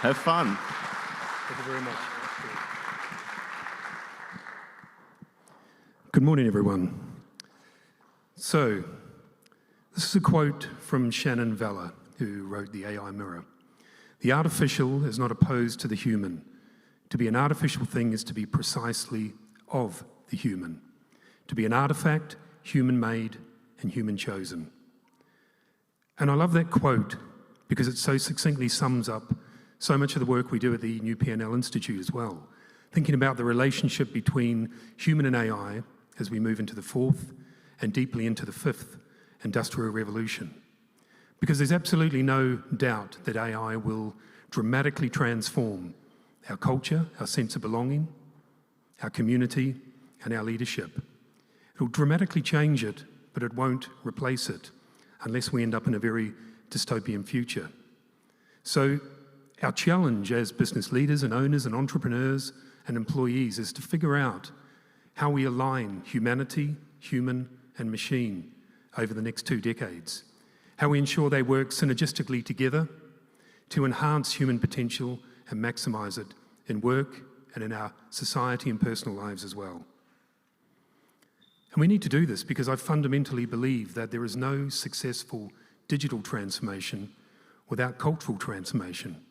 Have fun. Thank you very much. Good morning, everyone. So, this is a quote from Shannon Veller, who wrote The AI Mirror. The artificial is not opposed to the human. To be an artificial thing is to be precisely of the human. To be an artifact, human-made and human-chosen. And I love that quote because it so succinctly sums up so much of the work we do at the New P&L Institute as well, thinking about the relationship between human and AI as we move into the fourth and deeply into the fifth industrial revolution. Because there's absolutely no doubt that AI will dramatically transform our culture, our sense of belonging, our community, and our leadership. It'll dramatically change it, but it won't replace it unless we end up in a very dystopian future. So our challenge as business leaders and owners and entrepreneurs and employees is to figure out how we align humanity, human, and machine over the next 2 decades. How we ensure they work synergistically together to enhance human potential and maximize it in work and in our society and personal lives as well. And we need to do this because I fundamentally believe that there is no successful digital transformation without cultural transformation.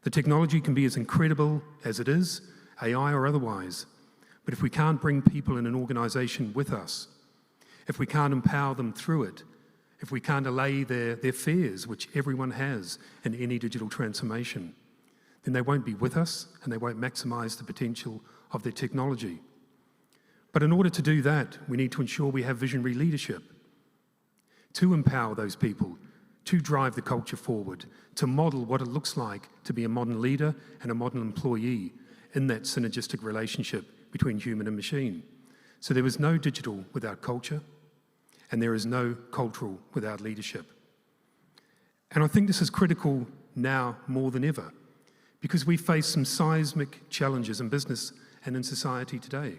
The technology can be as incredible as it is, AI or otherwise, but if we can't bring people in an organization with us, if we can't empower them through it, if we can't allay their fears, which everyone has in any digital transformation, then they won't be with us and they won't maximize the potential of their technology. But in order to do that, we need to ensure we have visionary leadership to empower those people, to drive the culture forward, to model what it looks like to be a modern leader and a modern employee in that synergistic relationship between human and machine. So there is no digital without culture, and there is no cultural without leadership. And I think this is critical now more than ever, because we face some seismic challenges in business and in society today.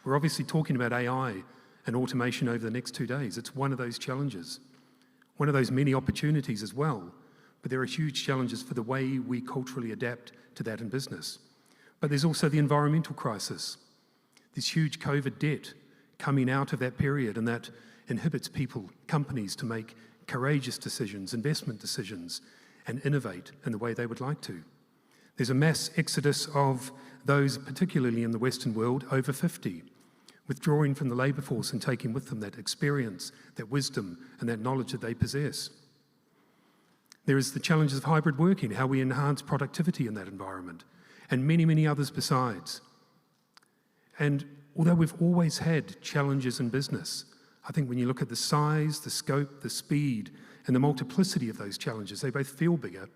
We're obviously talking about AI and automation over the next 2 days. It's one of those challenges, one of those many opportunities as well, but there are huge challenges for the way we culturally adapt to that in business. But there's also the environmental crisis, this huge COVID debt coming out of that period, and that inhibits people, companies, to make courageous decisions, investment decisions, and innovate in the way they would like to. There's a mass exodus of those, particularly in the Western world, over 50, withdrawing from the labour force and taking with them that experience, that wisdom, and that knowledge that they possess. There is the challenges of hybrid working, how we enhance productivity in that environment, and many, many others besides. And although we've always had challenges in business, I think when you look at the size, the scope, the speed, and the multiplicity of those challenges, they both feel bigger,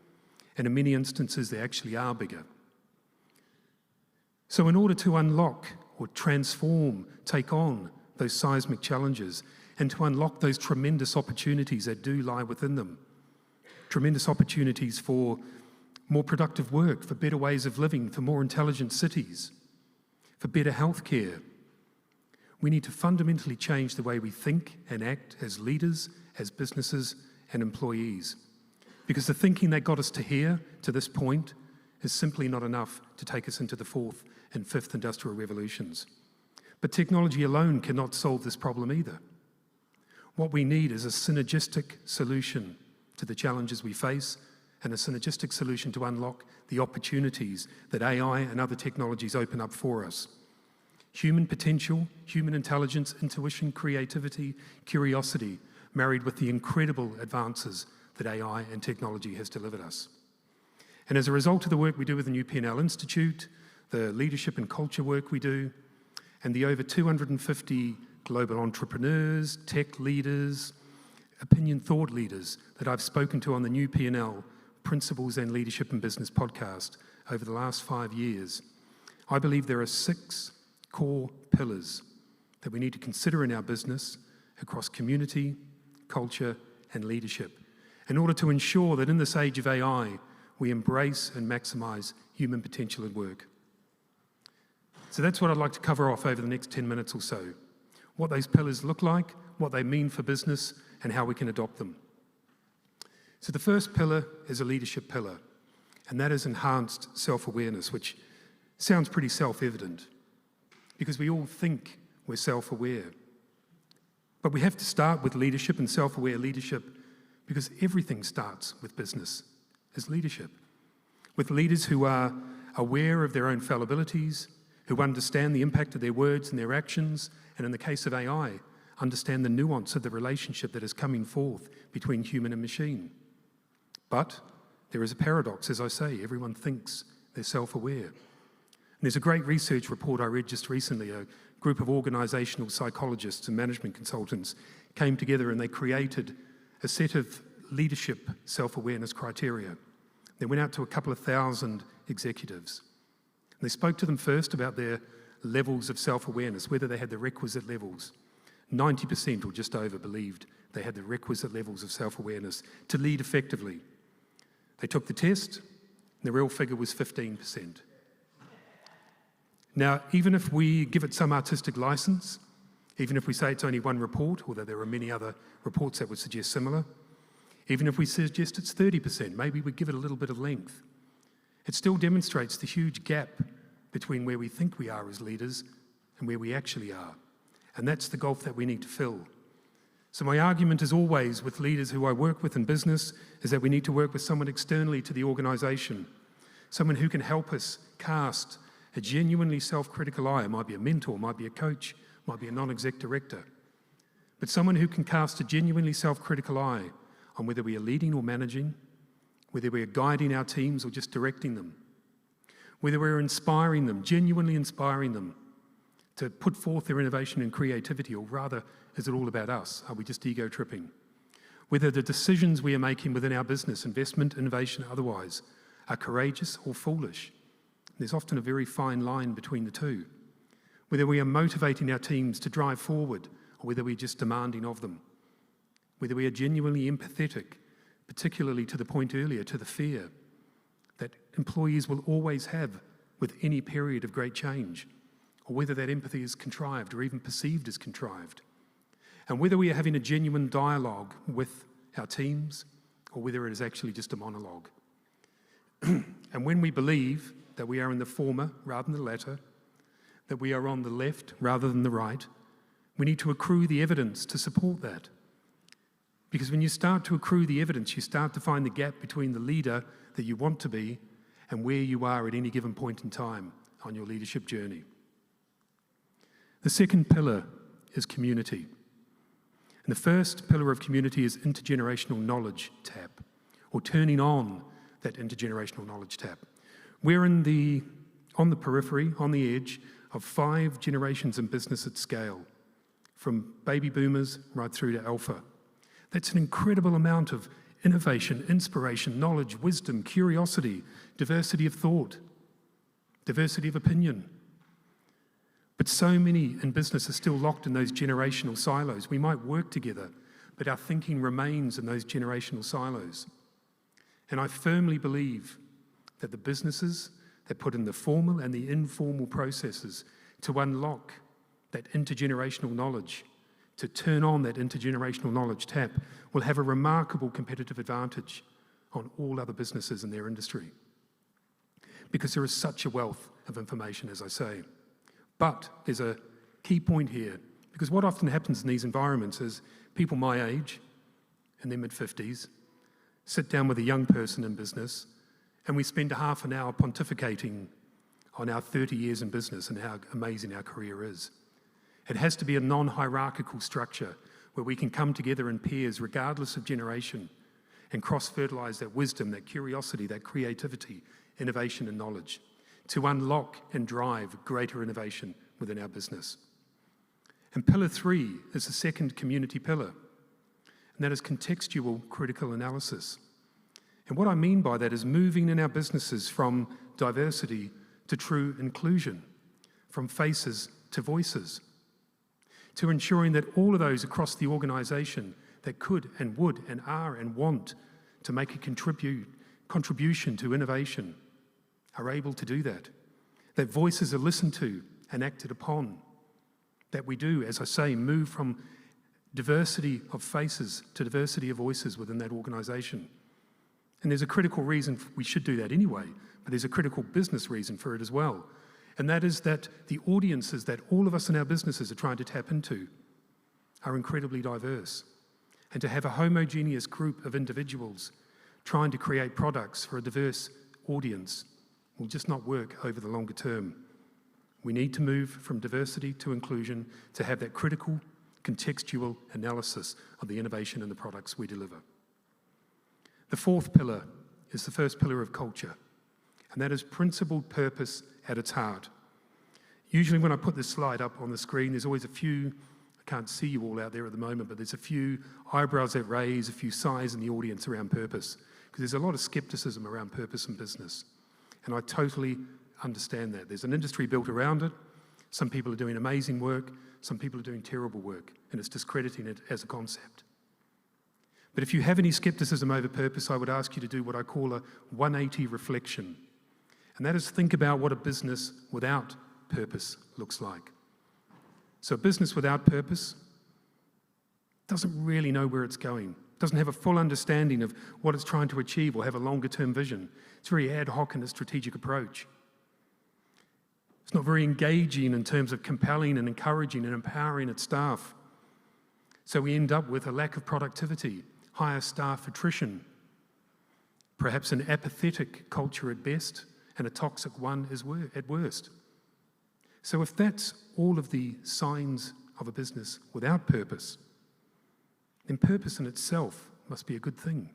and in many instances they actually are bigger. So in order to unlock or transform, take on those seismic challenges, and to unlock those tremendous opportunities that do lie within them, tremendous opportunities for more productive work, for better ways of living, for more intelligent cities, for better healthcare, we need to fundamentally change the way we think and act as leaders, as businesses, and employees. Because the thinking that got us to here, to this point, is simply not enough to take us into the fourth and fifth industrial revolutions. But technology alone cannot solve this problem either. What we need is a synergistic solution to the challenges we face, and a synergistic solution to unlock the opportunities that AI and other technologies open up for us. Human potential, human intelligence, intuition, creativity, curiosity, married with the incredible advances that AI and technology has delivered us. And as a result of the work we do with the New P&L Institute, the leadership and culture work we do, and the over 250 global entrepreneurs, tech leaders, opinion thought leaders that I've spoken to on the New P&L Principles and Leadership in Business podcast over the last 5 years, I believe there are 6 core pillars that we need to consider in our business across community, culture, and leadership in order to ensure that in this age of AI, we embrace and maximize human potential at work. So that's what I'd like to cover off over the next 10 minutes or so. What those pillars look like, what they mean for business, and how we can adopt them. So the first pillar is a leadership pillar. and that is enhanced self-awareness, which sounds pretty self-evident because we all think we're self-aware. But we have to start with leadership and self-aware leadership because everything starts with business as leadership. With leaders who are aware of their own fallibilities, who understand the impact of their words and their actions, and in the case of AI, understand the nuance of the relationship that is coming forth between human and machine. But there is a paradox, as I say, everyone thinks they're self-aware. And there's a great research report I read just recently. A group of organisational psychologists and management consultants came together and they created a set of leadership self-awareness criteria. They went out to a couple of thousand executives. They spoke to them first about their levels of self-awareness, whether they had the requisite levels. 90% or just over believed they had the requisite levels of self-awareness to lead effectively. They took the test, and the real figure was 15%. Now, even if we give it some artistic license, even if we say it's only one report, although there are many other reports that would suggest similar, even if we suggest it's 30%, maybe we give it a little bit of length, it still demonstrates the huge gap between where we think we are as leaders and where we actually are. And that's the gulf that we need to fill. So my argument is always with leaders who I work with in business is that we need to work with someone externally to the organisation, someone who can help us cast a genuinely self-critical eye. It might be a mentor, might be a coach, might be a non-exec director, but someone who can cast a genuinely self-critical eye on whether we are leading or managing, whether we are guiding our teams or just directing them, whether we're inspiring them, genuinely inspiring them to put forth their innovation and creativity, or rather, is it all about us? Are we just ego-tripping? Whether the decisions we are making within our business, investment, innovation, otherwise, are courageous or foolish. There's often a very fine line between the two. Whether we are motivating our teams to drive forward, or whether we're just demanding of them. Whether we are genuinely empathetic, particularly to the point earlier, to the fear that employees will always have with any period of great change, or whether that empathy is contrived or even perceived as contrived, and whether we are having a genuine dialogue with our teams or whether it is actually just a monologue. And when we believe that we are in the former rather than the latter, that we are on the left rather than the right, we need to accrue the evidence to support that. Because when you start to accrue the evidence, you start to find the gap between the leader that you want to be and where you are at any given point in time on your leadership journey. The second pillar is community. And the first pillar of community is intergenerational knowledge tap, or turning on that intergenerational knowledge tap. We're on the periphery, on the edge of 5 generations in business at scale, from baby boomers right through to alpha. That's an incredible amount of innovation, inspiration, knowledge, wisdom, curiosity, diversity of thought, diversity of opinion. But so many in business are still locked in those generational silos. We might work together, but our thinking remains in those generational silos. And I firmly believe that the businesses that put in the formal and the informal processes to unlock that intergenerational knowledge, to turn on that intergenerational knowledge tap, will have a remarkable competitive advantage on all other businesses in their industry. Because there is such a wealth of information, as I say. But there's a key point here, because what often happens in these environments is people my age, in their mid-50s, sit down with a young person in business, and we spend a half an hour pontificating on our 30 years in business and how amazing our career is. It has to be a non-hierarchical structure where we can come together in pairs regardless of generation and cross-fertilise that wisdom, that curiosity, that creativity, innovation and knowledge to unlock and drive greater innovation within our business. And pillar 3 is the second community pillar, and that is contextual critical analysis. And what I mean by that is moving in our businesses from diversity to true inclusion, from faces to voices, to ensuring that all of those across the organisation that could and would and are and want to make a contribution to innovation are able to do that, that voices are listened to and acted upon, that we do, as I say, move from diversity of faces to diversity of voices within that organisation. And there's a critical reason we should do that anyway, but there's a critical business reason for it as well. And that is that the audiences that all of us in our businesses are trying to tap into are incredibly diverse. And to have a homogeneous group of individuals trying to create products for a diverse audience will just not work over the longer term. We need to move from diversity to inclusion to have that critical, contextual analysis of the innovation in the products we deliver. The fourth pillar is the first pillar of culture, and that is principled purpose at its heart. Usually when I put this slide up on the screen, there's always a few, I can't see you all out there at the moment, but there's a few eyebrows that raise, a few sighs in the audience around purpose, because there's a lot of skepticism around purpose in business. And I totally understand that. There's an industry built around it. Some people are doing amazing work, some people are doing terrible work, and it's discrediting it as a concept. But if you have any skepticism over purpose, I would ask you to do what I call a 180 reflection. And that is think about what a business without purpose looks like. So a business without purpose doesn't really know where it's going, doesn't have a full understanding of what it's trying to achieve or have a longer term vision. It's very ad hoc in its strategic approach. It's not very engaging in terms of compelling and encouraging and empowering its staff. So we end up with a lack of productivity, higher staff attrition, perhaps an apathetic culture at best, and a toxic one at worst. So if that's all of the signs of a business without purpose, then purpose in itself must be a good thing.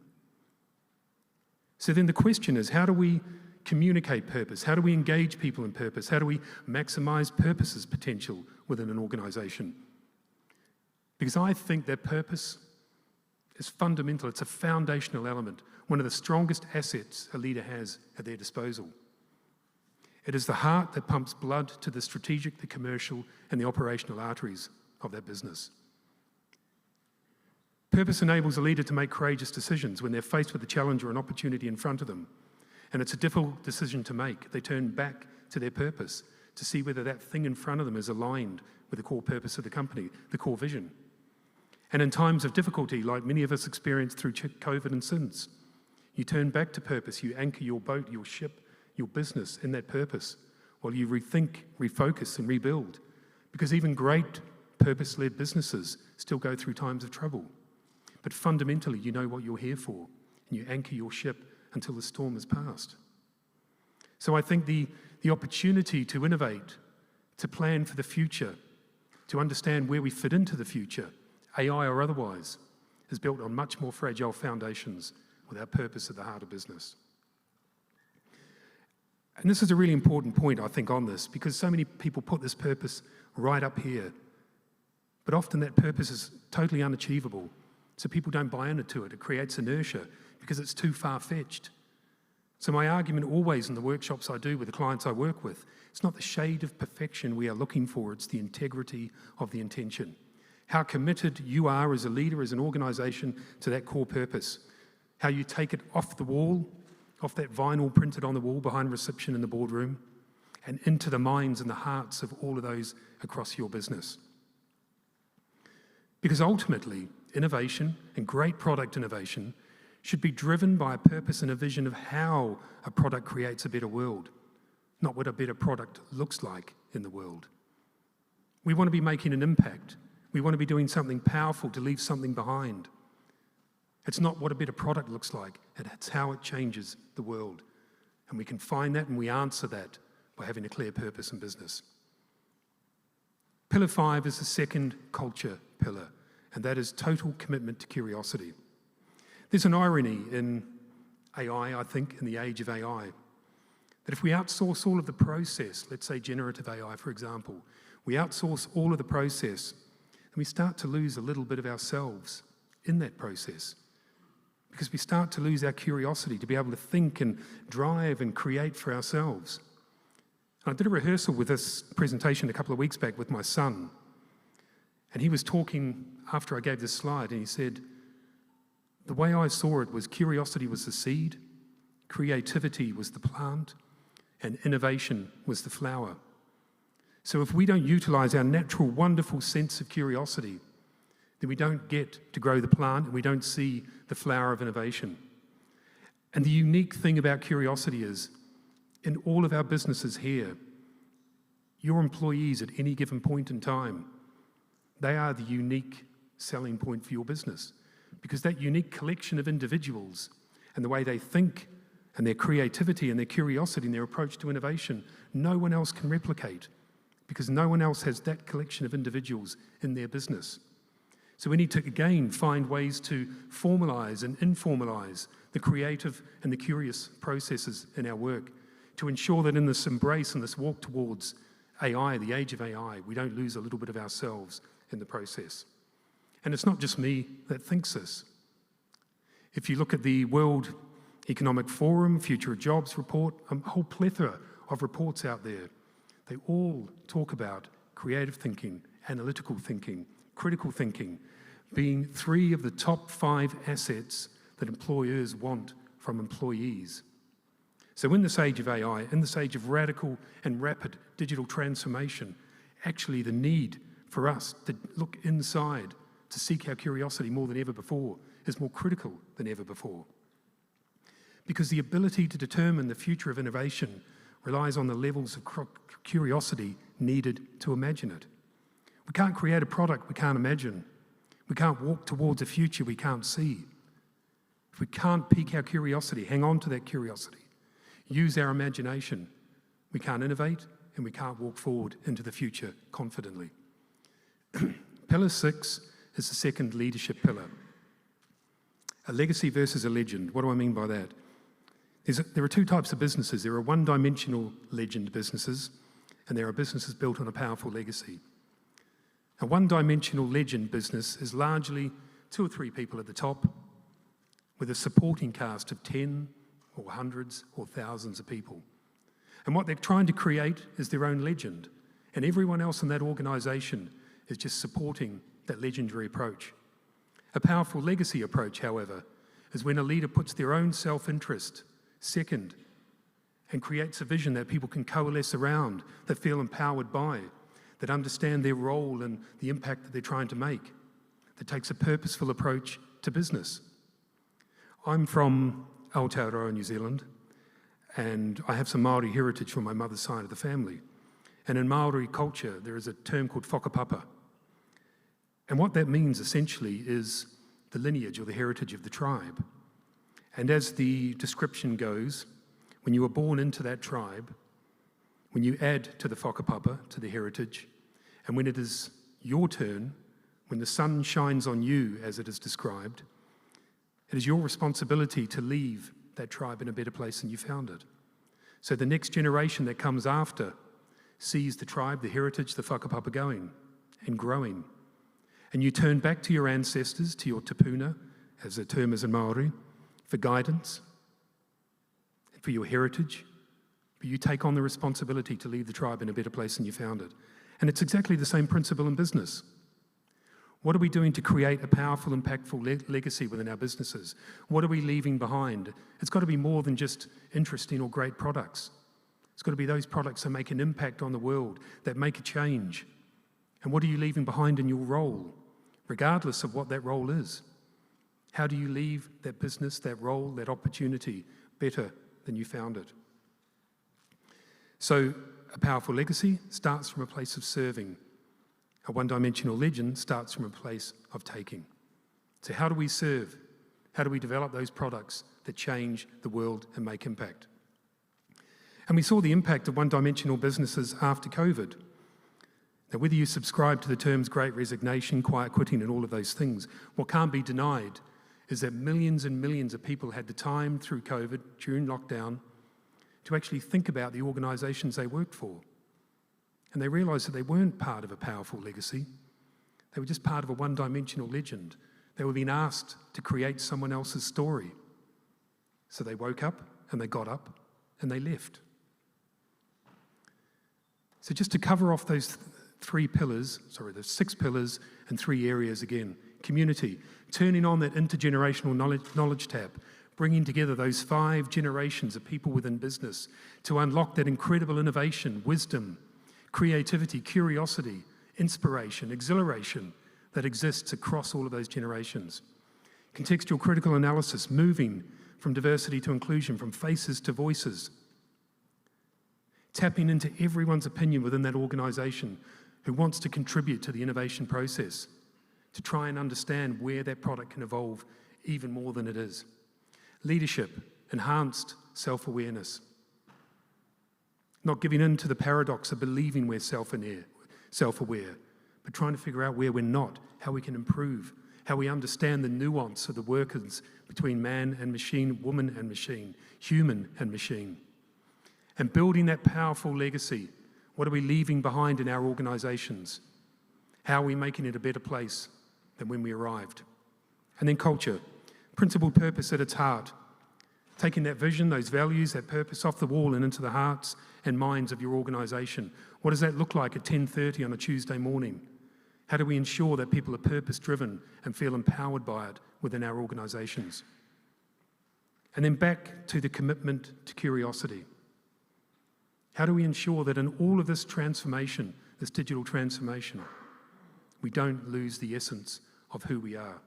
So then the question is, how do we communicate purpose? How do we engage people in purpose? How do we maximize purpose's potential within an organization? Because I think that purpose is fundamental. It's a foundational element, one of the strongest assets a leader has at their disposal. It is the heart that pumps blood to the strategic, the commercial, and the operational arteries of that business. Purpose enables a leader to make courageous decisions when they're faced with a challenge or an opportunity in front of them. And it's a difficult decision to make. They turn back to their purpose to see whether that thing in front of them is aligned with the core purpose of the company, the core vision. And in times of difficulty, like many of us experienced through COVID and since, you turn back to purpose. You anchor your boat, your ship, your business in that purpose while you rethink, refocus, and rebuild. Because even great purpose-led businesses still go through times of trouble. But fundamentally, you know what you're here for, and you anchor your ship until the storm has passed. So I think the opportunity to innovate, to plan for the future, to understand where we fit into the future, AI or otherwise, is built on much more fragile foundations with our purpose at the heart of business. And this is a really important point, I think, on this, because so many people put this purpose right up here. But often that purpose is totally unachievable, so people don't buy into it. It creates inertia because it's too far-fetched. So my argument always in the workshops I do with the clients I work with, it's not the shade of perfection we are looking for, it's the integrity of the intention. How committed you are as a leader, as an organisation, to that core purpose. How you take it off the wall, off that vinyl printed on the wall behind reception in the boardroom, and into the minds and the hearts of all of those across your business. Because ultimately, innovation and great product innovation should be driven by a purpose and a vision of how a product creates a better world, not what a better product looks like in the world. We want to be making an impact. We want to be doing something powerful to leave something behind. It's not what a better product looks like, it's how it changes the world. And we can find that and we answer that by having a clear purpose in business. Pillar 5 is the second culture pillar, and that is total commitment to curiosity. There's an irony in AI, I think, in the age of AI, that if we outsource all of the process, let's say generative AI, for example, we outsource all of the process, and we start to lose a little bit of ourselves in that process. Because we start to lose our curiosity to be able to think and drive and create for ourselves. And I did a rehearsal with this presentation a couple of weeks back with my son. And he was talking after I gave this slide, and he said, the way I saw it was curiosity was the seed, creativity was the plant, and innovation was the flower. So if we don't utilize our natural, wonderful sense of curiosity, then we don't get to grow the plant and we don't see the flower of innovation. And the unique thing about curiosity is, in all of our businesses here, your employees at any given point in time, they are the unique selling point for your business. Because that unique collection of individuals and the way they think and their creativity and their curiosity and their approach to innovation, no one else can replicate, because no one else has that collection of individuals in their business. So we need to, again, find ways to formalize and informalize the creative and the curious processes in our work to ensure that in this embrace and this walk towards AI, the age of AI, we don't lose a little bit of ourselves in the process. And it's not just me that thinks this. If you look at the World Economic Forum, Future of Jobs report, a whole plethora of reports out there, they all talk about creative thinking, analytical thinking, critical thinking, being 3 of the top 5 assets that employers want from employees. So in this age of AI, in this age of radical and rapid digital transformation, actually the need for us to look inside, to seek our curiosity more than ever before, is more critical than ever before. Because the ability to determine the future of innovation relies on the levels of curiosity needed to imagine it. We can't create a product we can't imagine. We can't walk towards a future we can't see. If we can't pique our curiosity, hang on to that curiosity, use our imagination, we can't innovate and we can't walk forward into the future confidently. Pillar 6 is the second leadership pillar. A legacy versus a legend. What do I mean by that? There are 2 types of businesses. There are one-dimensional legend businesses, and there are businesses built on a powerful legacy. A one-dimensional legend business is largely 2 or 3 people at the top with a supporting cast of 10 or hundreds or thousands of people. And what they're trying to create is their own legend, and everyone else in that organisation is just supporting that legendary approach. A powerful legacy approach, however, is when a leader puts their own self-interest second and creates a vision that people can coalesce around, that feel empowered by, that understand their role and the impact that they're trying to make, that takes a purposeful approach to business. I'm from Aotearoa, New Zealand, and I have some Māori heritage from my mother's side of the family. And in Māori culture, there is a term called whakapapa. And what that means essentially is the lineage or the heritage of the tribe. And as the description goes, when you were born into that tribe, when you add to the whakapapa, to the heritage, and when it is your turn, when the sun shines on you, as it is described, it is your responsibility to leave that tribe in a better place than you found it. So the next generation that comes after sees the tribe, the heritage, the whakapapa going and growing. And you turn back to your ancestors, to your tupuna, as the term is in Māori, for guidance and for your heritage. But you take on the responsibility to leave the tribe in a better place than you found it. And it's exactly the same principle in business. What are we doing to create a powerful, impactful legacy within our businesses? What are we leaving behind? It's got to be more than just interesting or great products. It's got to be those products that make an impact on the world, that make a change. And what are you leaving behind in your role, regardless of what that role is? How do you leave that business, that role, that opportunity better than you found it? So a powerful legacy starts from a place of serving. A one-dimensional legend starts from a place of taking. So how do we serve? How do we develop those products that change the world and make impact? And we saw the impact of one-dimensional businesses after COVID. Now, whether you subscribe to the terms great resignation, quiet quitting, and all of those things, what can't be denied is that millions and millions of people had the time through COVID, during lockdown, to actually think about the organisations they worked for. And they realised that they weren't part of a powerful legacy. They were just part of a one-dimensional legend. They were being asked to create someone else's story. So they woke up, and they got up, and they left. So just to cover off those 6 pillars and 3 areas again. Community, turning on that intergenerational knowledge tap, bringing together those 5 generations of people within business to unlock that incredible innovation, wisdom, creativity, curiosity, inspiration, exhilaration that exists across all of those generations. Contextual critical analysis, moving from diversity to inclusion, from faces to voices. Tapping into everyone's opinion within that organisation who wants to contribute to the innovation process, to try and understand where that product can evolve even more than it is. Leadership, enhanced self-awareness. Not giving in to the paradox of believing we're self-aware, but trying to figure out where we're not, how we can improve, how we understand the nuance of the workings between man and machine, woman and machine, human and machine. And building that powerful legacy. What are we leaving behind in our organisations? How are we making it a better place than when we arrived? And then culture, principled purpose at its heart. Taking that vision, those values, that purpose off the wall and into the hearts and minds of your organisation. What does that look like at 10:30 on a Tuesday morning? How do we ensure that people are purpose-driven and feel empowered by it within our organisations? And then back to the commitment to curiosity. How do we ensure that in all of this transformation, this digital transformation, we don't lose the essence of who we are?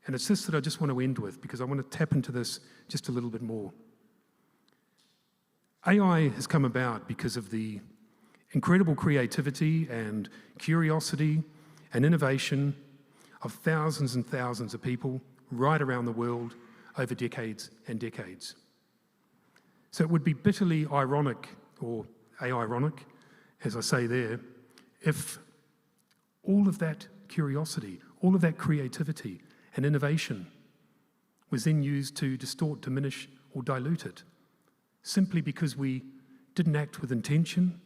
And it's this that I just want to end with, because I want to tap into this just a little bit more. AI has come about because of the incredible creativity and curiosity and innovation of thousands and thousands of people right around the world over decades and decades. So it would be bitterly ironic, or ironic, as I say there, if all of that curiosity, all of that creativity and innovation was then used to distort, diminish, or dilute it, simply because we didn't act with intention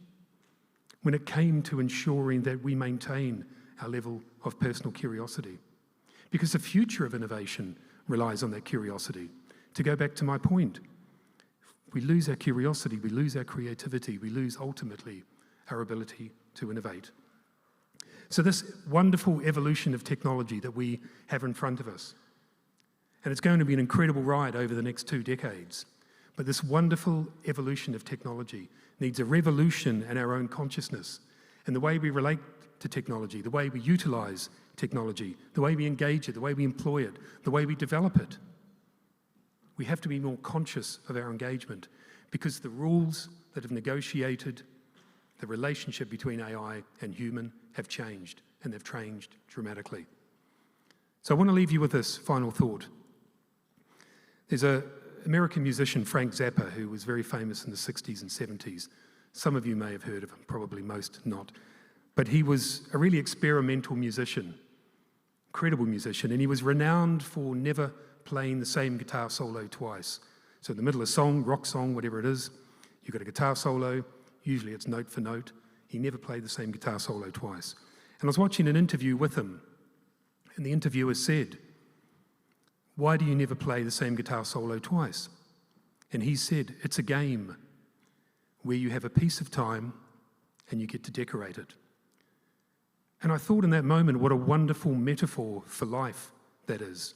when it came to ensuring that we maintain our level of personal curiosity. Because the future of innovation relies on that curiosity. To go back to my point, if we lose our curiosity, we lose our creativity, we lose ultimately our ability to innovate. So this wonderful evolution of technology that we have in front of us, and it's going to be an incredible ride over the next 2 decades, but this wonderful evolution of technology needs a revolution in our own consciousness and the way we relate to technology, the way we utilise technology, the way we engage it, the way we employ it, the way we develop it. We have to be more conscious of our engagement, because the rules that have negotiated the relationship between AI and human have changed, and they've changed dramatically. So I want to leave you with this final thought. There's an American musician, Frank Zappa, who was very famous in the 60s and 70s. Some of you may have heard of him, probably most not. But he was a really experimental musician, incredible musician, and he was renowned for never playing the same guitar solo twice. So in the middle of a song, rock song, whatever it is, you've got a guitar solo, usually it's note for note. He never played the same guitar solo twice. And I was watching an interview with him, and the interviewer said, "Why do you never play the same guitar solo twice?" And he said, "It's a game where you have a piece of time and you get to decorate it." And I thought in that moment, what a wonderful metaphor for life that is.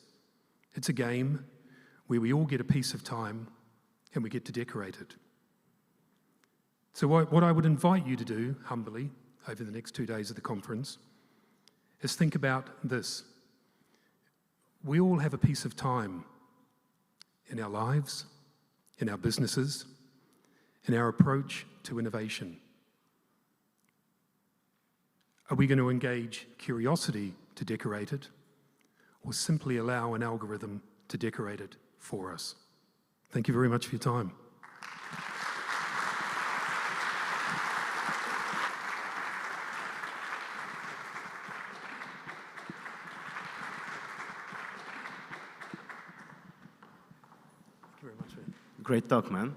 It's a game where we all get a piece of time and we get to decorate it. So what I would invite you to do, humbly, over the next 2 days of the conference, is think about this. We all have a piece of time in our lives, in our businesses, in our approach to innovation. Are we going to engage curiosity to decorate it, or simply allow an algorithm to decorate it for us? Thank you very much for your time. Thank you very much, man. Great talk, man.